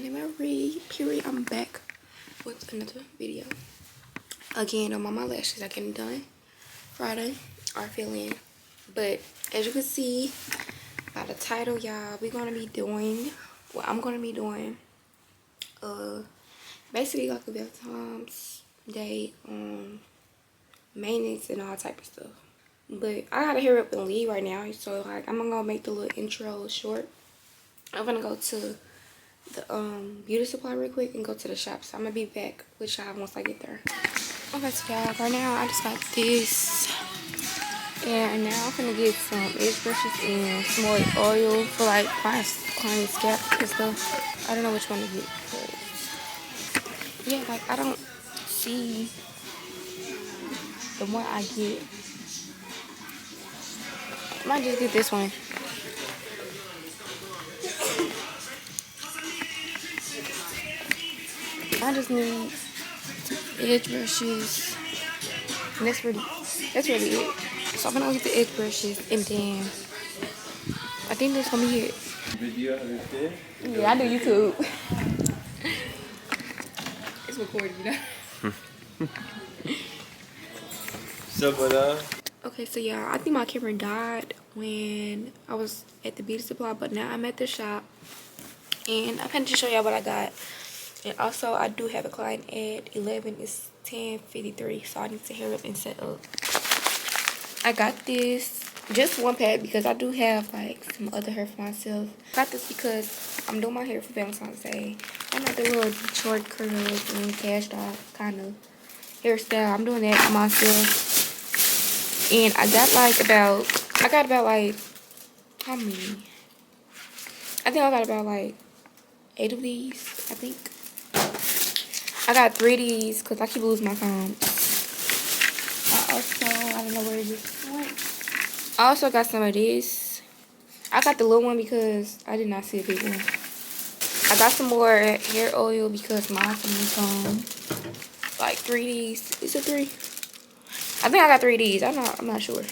Shannon Marie, period. I'm back with another video. Again, I'm on my lashes. I get them done Friday or fill in. But as you can see by the title, y'all, we're gonna be doing, well, I'm gonna be doing basically like a Valentine's Day maintenance and all type of stuff. But I gotta hurry up and leave right now, so like I'm gonna make the little intro short. I'm gonna go to the beauty supply real quick and go to the shop, so I'm gonna be back with y'all once I get there. Okay, so y'all, right now I just got this, and now I'm gonna get some edge brushes and some more oil for like my client scalp and stuff. I don't know which one to get, but yeah, like I don't see the one I get. I might just get this one. I just need edge brushes, and that's really it. So I'm gonna get the edge brushes, and then I think that's gonna be it. Video Vday? Yeah, I do YouTube. It's recorded, you know. So voilà. Okay, so yeah, I think my camera died when I was at the beauty supply, but now I'm at the shop, and I'm going to show y'all what I got. And also, I do have a client at 11. It's 10:53, so I need to hurry up and set up. I got this, just one pack, because I do have like some other hair for myself. Got this because I'm doing my hair for Valentine's Day. I'm like the little short curls and cashed off kind of hairstyle. I'm doing that for myself. And I got about like, how many? I think I got about like 8 of these, I think. I got 3 of these because I keep losing my phone. I don't know where this went. I also got some of this. I got the little one because I did not see a big one. I got some more hair oil because mine was home. Like 3 of these. Is it 3? I think I got 3 of these. I'm not sure.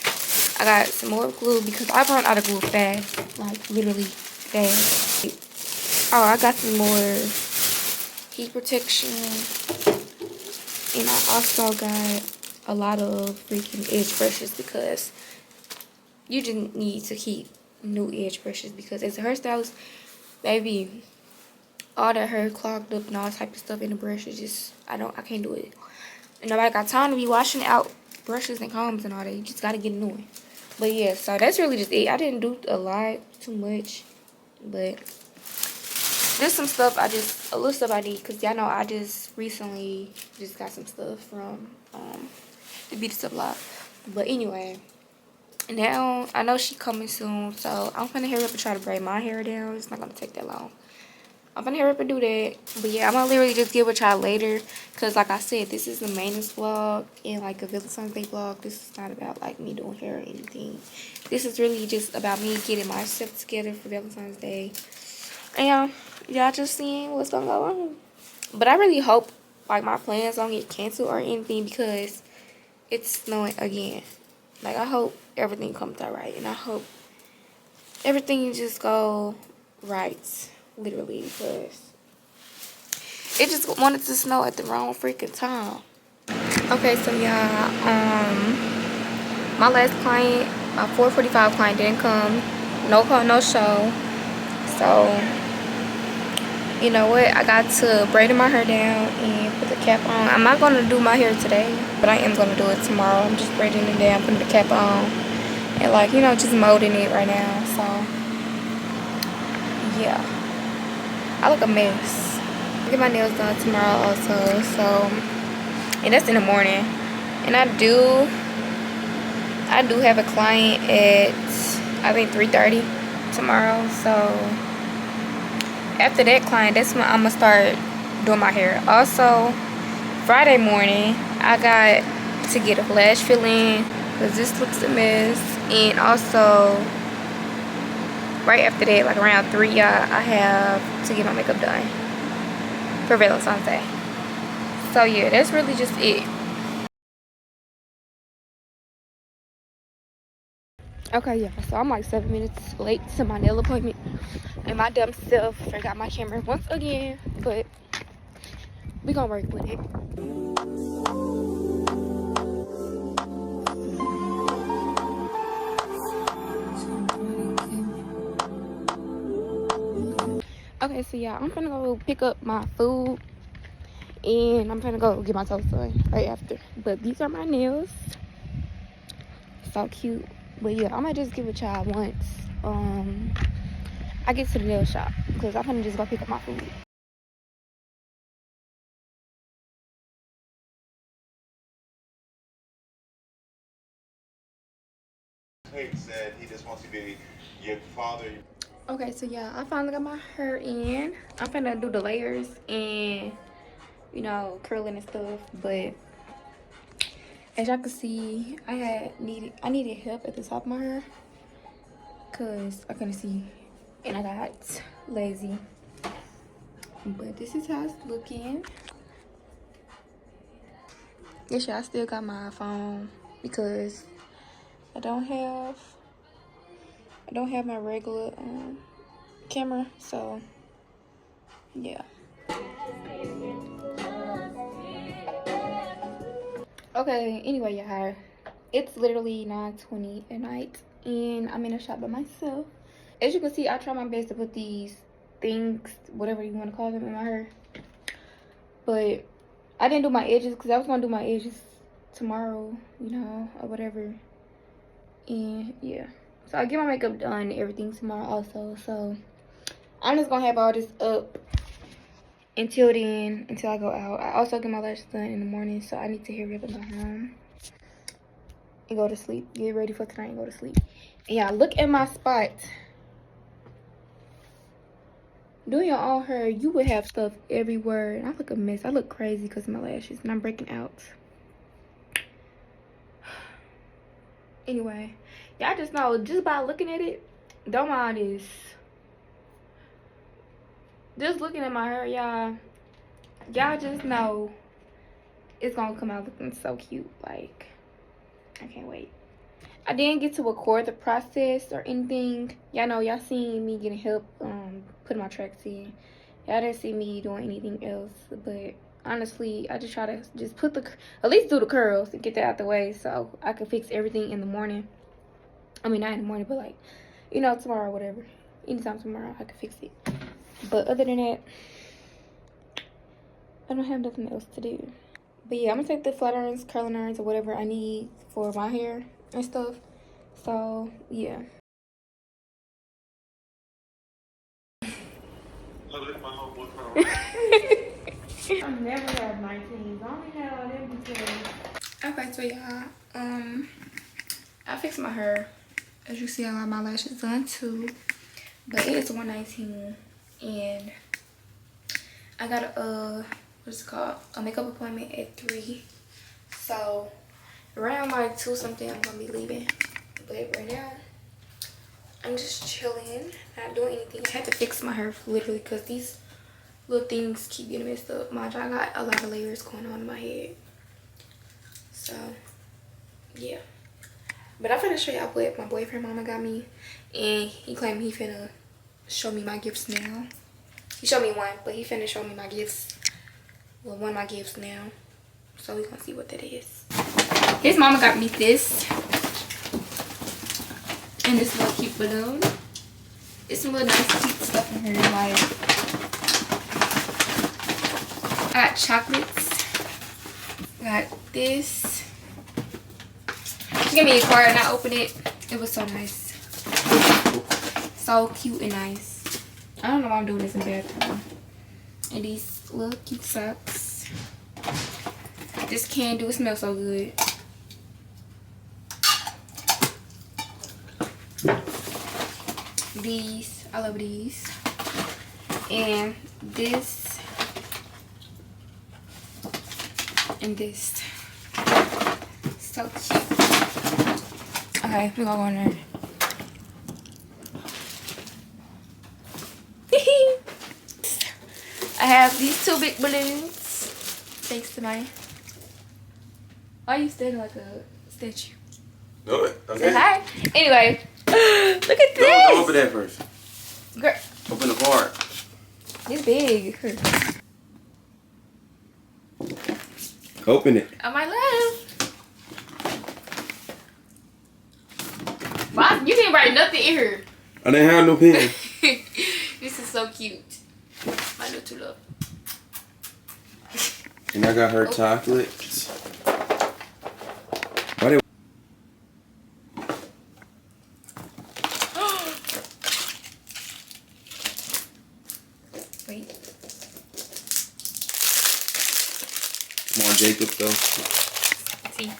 I got some more glue because I run out of glue fast. Like literally fast. Oh, I got some more heat protection. And I also got a lot of freaking edge brushes because you just need to keep new edge brushes, because as a hairstylist, baby, all that hair clogged up and all type of stuff in the brushes, just I can't do it. And nobody got time to be washing out brushes and combs and all that. You just gotta get a new one. But yeah, so that's really just it. I didn't do a lot, too much, but there's some stuff a little stuff I need, because y'all know I just recently just got some stuff from the beauty supply. But anyway, now I know she coming soon, so I'm gonna hurry up and try to braid my hair down. It's not gonna take that long. I'm gonna hurry up and do that. But yeah, I'm gonna literally just get with y'all later, because like I said, this is the maintenance vlog and like a Valentine's Day vlog. This is not about like me doing hair or anything. This is really just about me getting myself together for Valentine's Day, and y'all just seeing what's gonna go on. But I really hope like my plans don't get canceled or anything, because it's snowing again. Like, I hope everything comes out right, and I hope everything just go right, literally, because it just wanted to snow at the wrong freaking time. Okay, so y'all, my last client, my 4:45 client didn't come. No call, no show. So you know what, I got to braid my hair down and put the cap on. I'm not going to do my hair today, but I am going to do it tomorrow. I'm just braiding it down, putting the cap on, and like, you know, just molding it right now. So yeah, I look a mess. I'll get my nails done tomorrow also, so, and that's in the morning. And I do have a client at, I think, 3:30 tomorrow, so after that client, that's when I'm gonna start doing my hair. Also, Friday morning, I got to get a lash fill in because this looks a mess. And also, right after that, like around 3, I have to get my makeup done for Valentine's Day. So yeah, that's really just it. Okay, yeah, so I'm like 7 minutes late to my nail appointment. And my dumb self forgot my camera once again, but we gonna work with it. Okay, so yeah, I'm gonna go pick up my food and I'm gonna go get my toast done right after. But these are my nails. So cute. But yeah, I might just give it a try once I get to the nail shop, because I'm gonna just go pick up my food. Said he just wants to be your father. Okay, so yeah, I finally got my hair in. I'm finna do the layers and, you know, curling and stuff. But as y'all can see, I needed help at the top of my hair because I couldn't see and I got lazy. But this is how it's looking. Yes, yeah, I still got my phone because I don't have my regular camera, so yeah. Okay, anyway, y'all, it's literally 9:20 at night and I'm in a shop by myself. As you can see, I try my best to put these things, whatever you want to call them, in my hair, but I didn't do my edges because I was gonna do my edges tomorrow, you know, or whatever. And yeah, so I get my makeup done and everything tomorrow also. So I'm just gonna have all this up until then, until I go out. I also get my lashes done in the morning, so I need to hurry up and go home and go to sleep. Get ready for tonight and go to sleep. And yeah, look at my spot. Doing your own hair, you would have stuff everywhere, and I look a mess. I look crazy because of my lashes, and I'm breaking out. Anyway, y'all just know, just by looking at it, don't mind this. Just looking at my hair, y'all just know it's gonna come out looking so cute. Like, I can't wait. I didn't get to record the process or anything. Y'all know, y'all seen me getting help putting my tracks in. Y'all didn't see me doing anything else, but honestly, I just try to just put at least do the curls and get that out the way so I can fix everything in the morning. I mean, not in the morning, but like, you know, tomorrow or whatever. Anytime tomorrow, I can fix it. But other than that, I don't have nothing else to do. But yeah, I'm gonna take the flat irons, curling irons, or whatever I need for my hair and stuff. So yeah. I never had 19s. I only had all them details. Okay, so y'all, I fixed my hair. As you see, I got my lashes done too. But it is 1:19 and I got a what's it called? A makeup appointment at 3. So around like 2 something I'm gonna be leaving. But right now I'm just chilling, not doing anything. I had to fix my hair literally because these little things keep getting messed up. Mind you, I got a lot of layers going on in my head. So yeah. But I'm finna show y'all what my boyfriend mama got me. And he claimed he finna show me my gifts now. He showed me one, but he finna show me my gifts. Well, one of my gifts now. So we gonna see what that is. His mama got me this. And this little cute balloon. It's some little nice cute stuff in here. Like, I got chocolates. I got this. She gave me a card and I opened it. It was so nice. So cute and nice. I don't know why I'm doing this in the bathroom. And these little cute socks. This candle, it smells so good. These, I love these. And this. And this. So cute. Okay, we're gonna go in there. I have these 2 big balloons. Thanks to my... Why are you standing like a statue? Do it. Okay. Say hi. Anyway, look at this. Don't open that first. Girl, Open the card. it's big. Here. Open it. On my left. Wow, you didn't write nothing in here. I didn't have no pen. This is so cute. My little love. And I got her chocolates. Why did Wait. Come on, Jacob, though. See.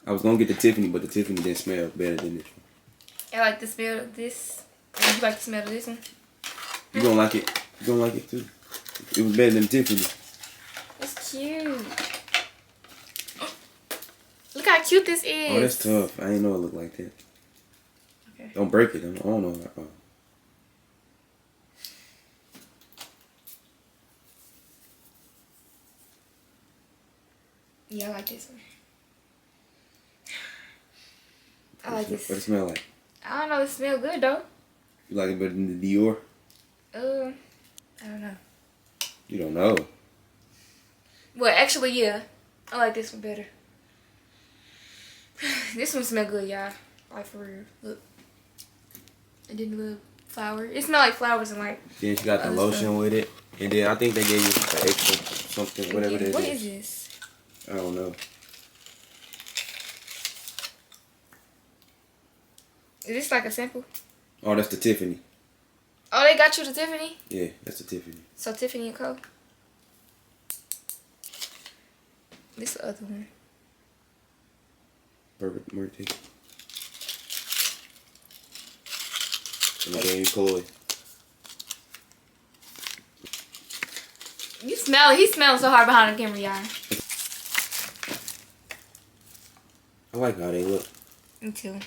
I was gonna get the Tiffany, but the Tiffany didn't smell better than this one. I like the smell of this. And you like the smell of this one? You gonna like it. You gonna like it too. It was better than Tiffany. It's cute. Look how cute this is. Oh, that's tough. I didn't know it looked like that. Okay. Don't break it. I don't know. Oh. Yeah, I like this one. I like this. What it smell like? I don't know. It smells good though. You like it better than the Dior? I don't know. You don't know. Well, actually, yeah. I like this one better. This one smell good, y'all. Like for real. Look. It didn't look flower. It smell like flowers and like. Then she got the other lotion stuff. with it. And then I think they gave you an extra something, whatever that is. What is this? I don't know. Is this like a sample? Oh, that's the Tiffany. Oh, they got you the Tiffany? Yeah, that's the Tiffany. So Tiffany and Co. This the other one. Perfect Murphy. And they gave you Chloe. You smell it. He smells so hard behind the camera, y'all. I like how they look. Me too.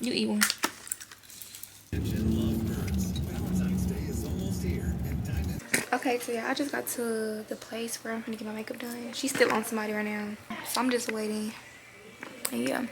You eat one. Okay, so yeah, I just got to the place where I'm gonna get my makeup done. She's still on somebody right now, so I'm just waiting. And yeah.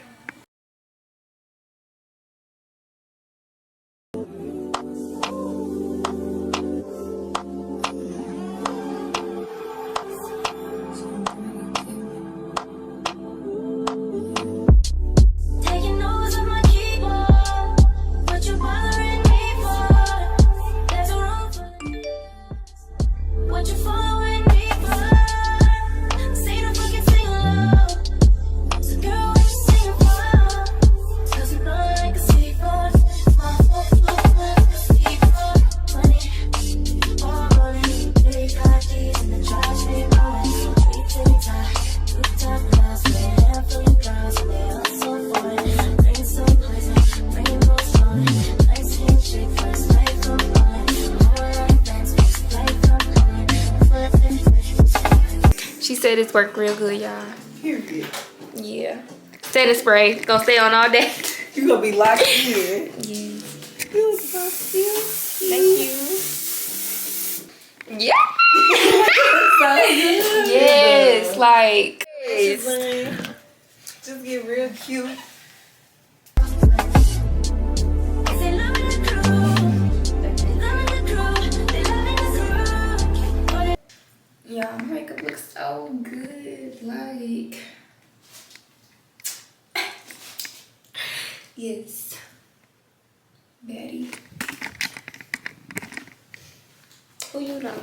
She said it's worked real good, y'all. Period. Yeah. Setting spray. Gonna stay on all day. You gonna be locked in. Yes. Thank you. Yeah. Yes, like. Yes. Just get real cute. Yeah, my makeup looks so good. Like, yes, Betty. Who you know?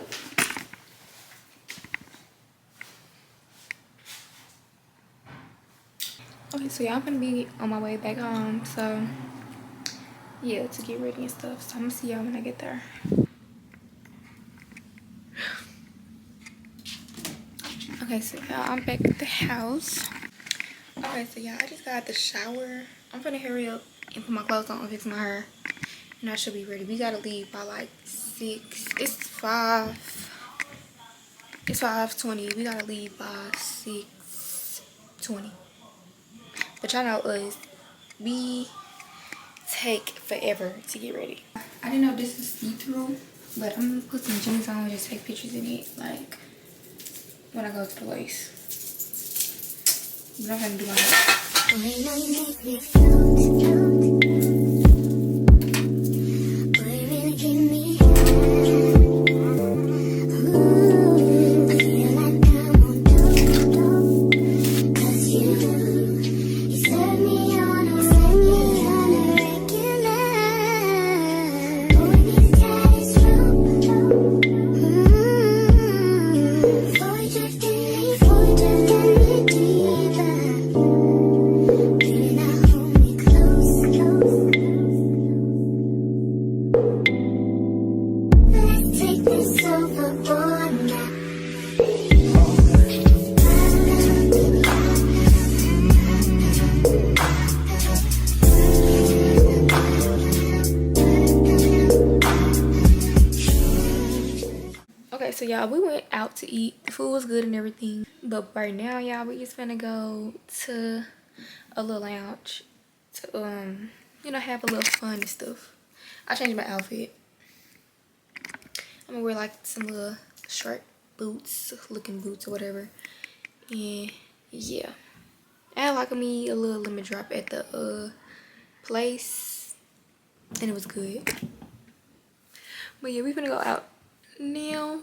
Okay, so yeah, I'm gonna be on my way back home. So yeah, to get ready and stuff. So I'm gonna see y'all when I get there. Okay, so y'all, I'm back at the house. Okay, so y'all, I just got out the shower. I'm gonna hurry up and put my clothes on and fix my hair. And I should be ready. We gotta leave by like 6. It's 5:20. We gotta leave by 6:20. But y'all know us. We take forever to get ready. I didn't know this was see-through, but I'm gonna put some jeans on and just take pictures in it, like, when I go to the place. But I'm gonna do my hair. Okay, so y'all, we went out to eat. The food was good and everything. But right now, y'all, we just gonna go to a little lounge to, you know, have a little fun and stuff. I changed my outfit. I'm gonna wear like some little short boots, looking boots or whatever. And yeah. I had like me a little lemon drop at the place. And it was good. But yeah, we finna go out now.